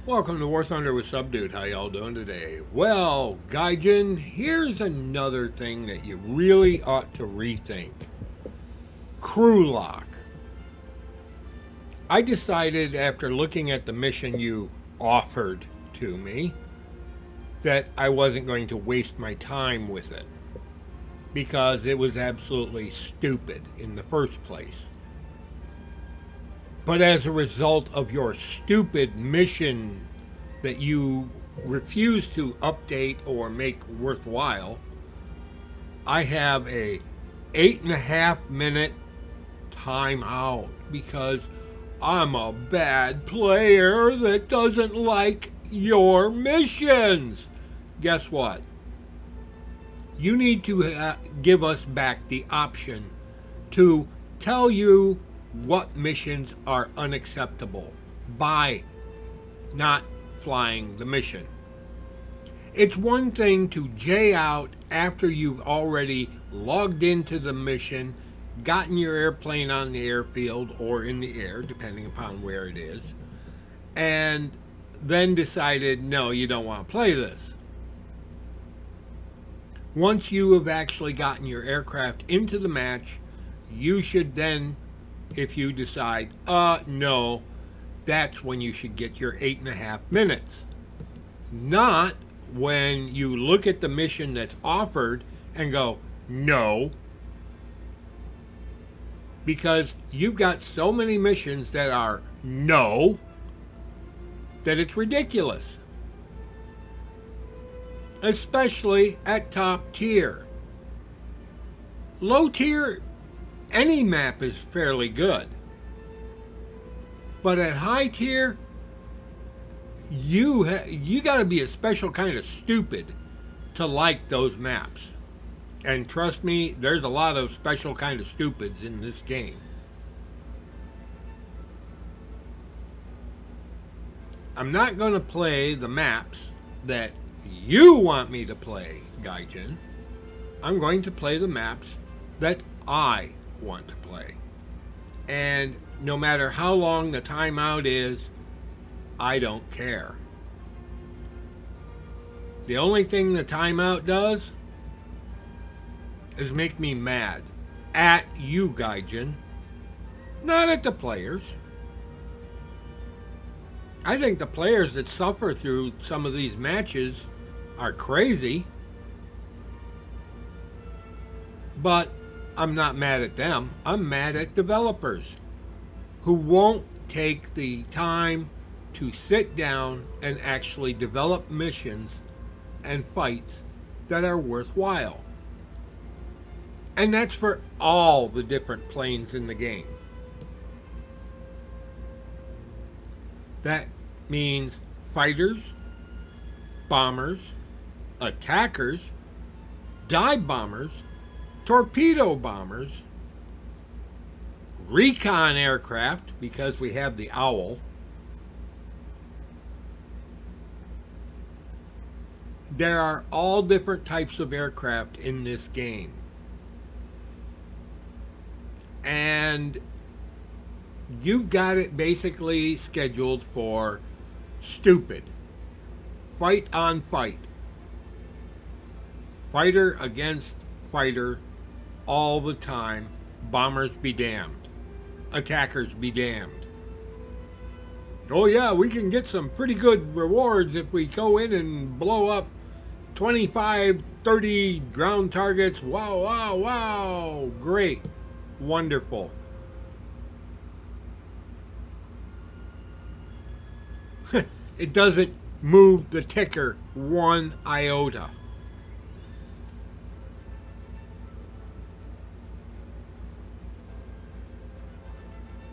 Welcome to War Thunder with Subdude. How y'all doing today? Well, Gaijin, here's another thing that you really ought to rethink. Crew lock. I decided after looking at the mission you offered to me that I wasn't going to waste my time with it because it was absolutely stupid in the first place. But as a result of your stupid mission that you refuse to update or make worthwhile, I have a 8.5 minute timeout because I'm a bad player that doesn't like your missions. Guess what? You need to give us back the option to tell you what missions are unacceptable by not flying the mission. It's one thing to jay out after you've already logged into the mission, gotten your airplane on the airfield or in the air, depending upon where it is, and then decided, no, you don't want to play this. Once you have actually gotten your aircraft into the match, you should then, if you decide, no, that's when you should get your 8.5 minutes. Not when you look at the mission that's offered and go, no. Because you've got so many missions that are no, that it's ridiculous. Especially at top tier. Low tier, any map is fairly good. But at high tier, you got to be a special kind of stupid to like those maps. And trust me, there's a lot of special kind of stupids in this game. I'm not going to play the maps that you want me to play, Gaijin. I'm going to play the maps that I want to play. And no matter how long the timeout is, I don't care. The only thing the timeout does is make me mad at you, Gaijin, not at the players. I think the players that suffer through some of these matches are crazy, but I'm not mad at them. I'm mad at developers who won't take the time to sit down and actually develop missions and fights that are worthwhile. And that's for all the different planes in the game. That means fighters, bombers, attackers, dive bombers, torpedo bombers, recon aircraft, because we have the Owl. There are all different types of aircraft in this game. And you've got it basically scheduled for stupid. Fight on fight. Fighter against fighter all the time. Bombers be damned. Attackers be damned. Oh yeah, we can get some pretty good rewards if we go in and blow up 25, 30 ground targets. Wow, wow, wow. Great. Wonderful. It doesn't move the ticker one iota.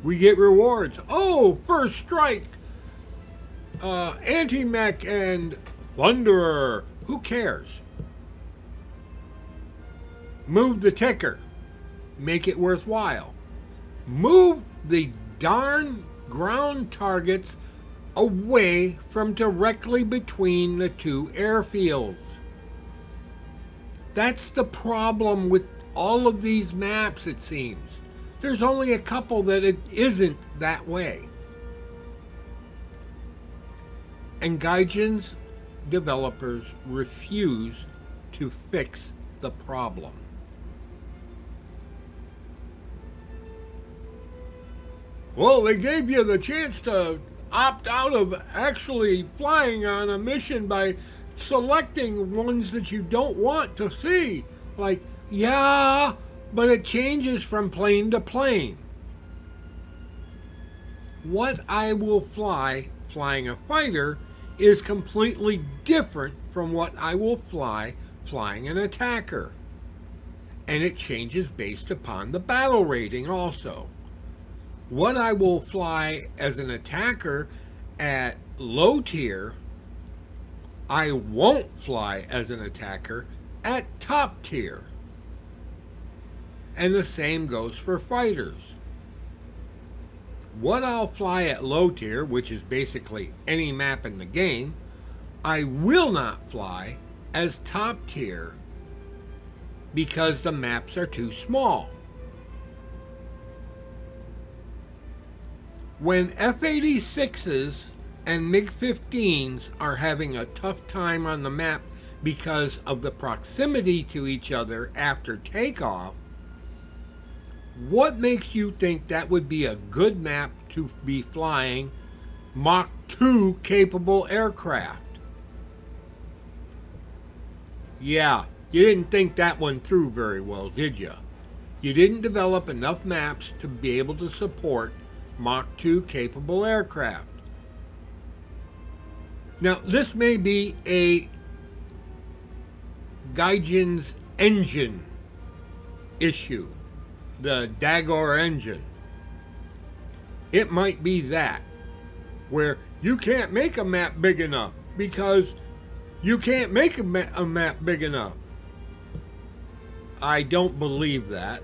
We get rewards. Oh, first strike. Anti-mech and Thunderer. Who cares? Move the ticker. Make it worthwhile. Move the darn ground targets away from directly between the two airfields. That's the problem with all of these maps, it seems. There's only a couple that it isn't that way. And Gaijin's developers refuse to fix the problem. Well, they gave you the chance to opt out of actually flying on a mission by selecting ones that you don't want to see. Like, yeah, but it changes from plane to plane. What I will flying a fighter is completely different from what I will flying an attacker. And it changes based upon the battle rating also. What I will fly as an attacker at low tier, I won't fly as an attacker at top tier. And the same goes for fighters. What I'll fly at low tier, which is basically any map in the game, I will not fly as top tier because the maps are too small. When F-86s and MiG-15s are having a tough time on the map because of the proximity to each other after takeoff, what makes you think that would be a good map to be flying Mach 2 capable aircraft? Yeah, you didn't think that one through very well, did you? You didn't develop enough maps to be able to support Mach 2 capable aircraft. Now, this may be a Gaijin's engine issue, the Dagor engine. It might be that, where you can't make a map big enough because you can't make a map big enough. I don't believe that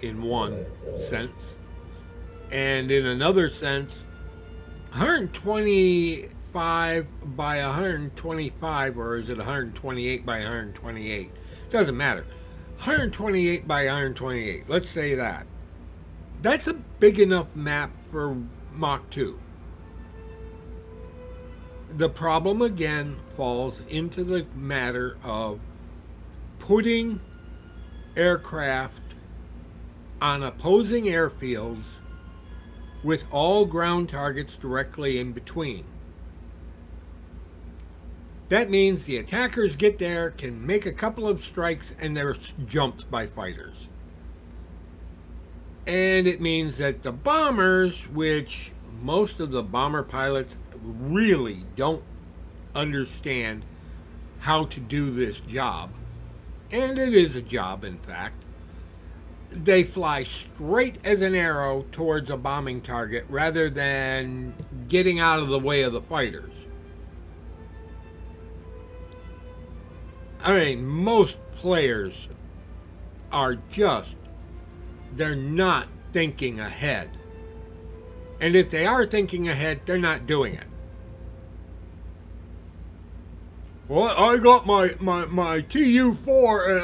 in one sense. And in another sense, 125 by 125, or is it 128 by 128? Doesn't matter. 128 by 128, let's say that. That's a big enough map for Mach 2. The problem again falls into the matter of putting aircraft on opposing airfields with all ground targets directly in between. That means the attackers get there, can make a couple of strikes, and they're jumped by fighters. And it means that the bombers, which most of the bomber pilots really don't understand how to do this job, and it is a job in fact, they fly straight as an arrow towards a bombing target rather than getting out of the way of the fighters. I mean, most players are just, they're not thinking ahead. And if they are thinking ahead, they're not doing it. Well, I got my TU-4 and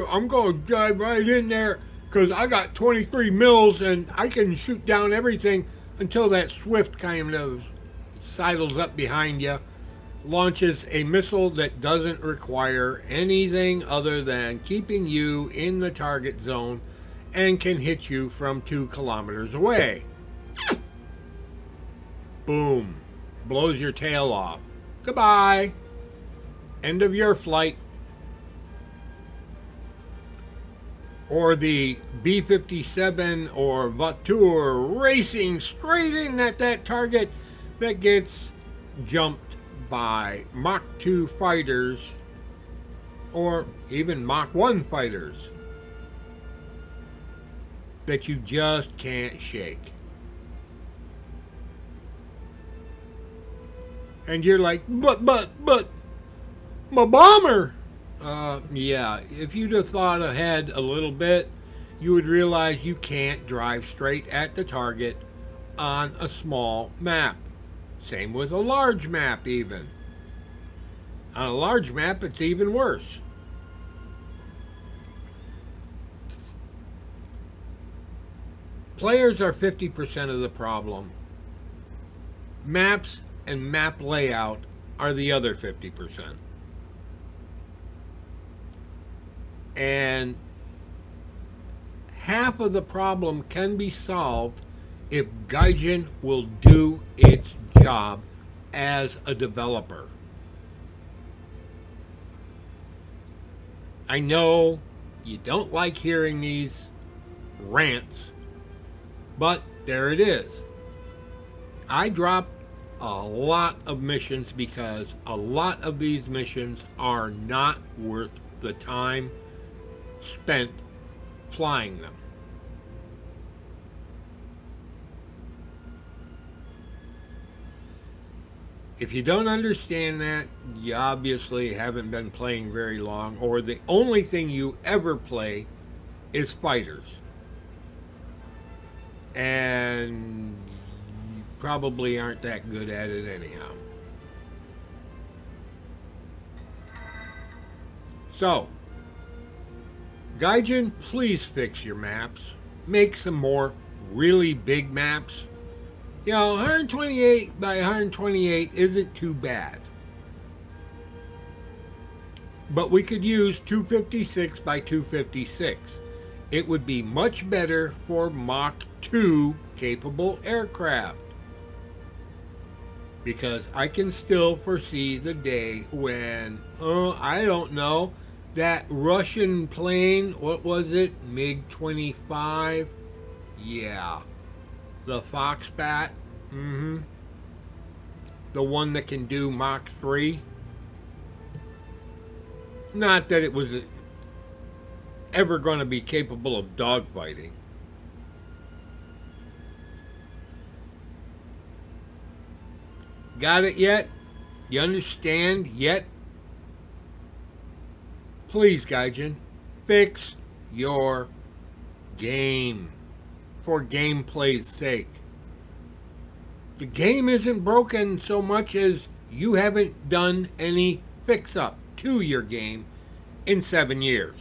I'm going to dive right in there because I got 23 mils and I can shoot down everything until that Swift kind of sidles up behind you, launches a missile that doesn't require anything other than keeping you in the target zone and can hit you from 2 kilometers away. Boom. Blows your tail off. Goodbye. End of your flight. Or the B-57 or Voiture racing straight in at that target that gets jumped by Mach 2 fighters or even Mach 1 fighters that you just can't shake. And you're like, but, my bomber! Yeah, if you'd have thought ahead a little bit, you would realize you can't drive straight at the target on a small map. Same with a large map even. On a large map, it's even worse. Players are 50% of the problem. Maps and map layout are the other 50%. And half of the problem can be solved if Gaijin will do its job as a developer. I know you don't like hearing these rants, but there it is. I dropped a lot of missions because a lot of these missions are not worth the time spent flying them. If you don't understand that, you obviously haven't been playing very long, or the only thing you ever play is fighters. And you probably aren't that good at it anyhow. So, Gaijin, please fix your maps. Make some more really big maps. You know, 128 by 128 isn't too bad. But we could use 256 by 256. It would be much better for Mach 2 capable aircraft. Because I can still foresee the day when, I don't know, that Russian plane, what was it? MiG-25? Yeah. The Foxbat? Mm-hmm. The one that can do Mach 3? Not that it was ever going to be capable of dogfighting. Got it yet? You understand yet? Please, Gaijin, fix your game for gameplay's sake. The game isn't broken so much as you haven't done any fix-up to your game in 7 years.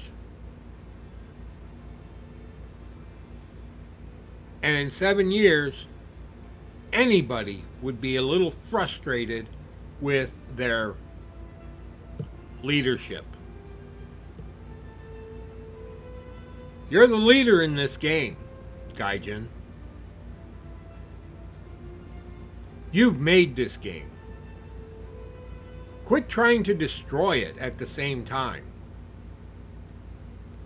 And in 7 years, anybody would be a little frustrated with their leadership. You're the leader in this game, Gaijin. You've made this game. Quit trying to destroy it at the same time.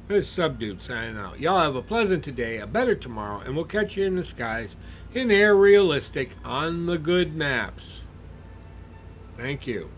This is Subdude signing out. Y'all have a pleasant today, a better tomorrow, and we'll catch you in the skies in air realistic on the good maps. Thank you.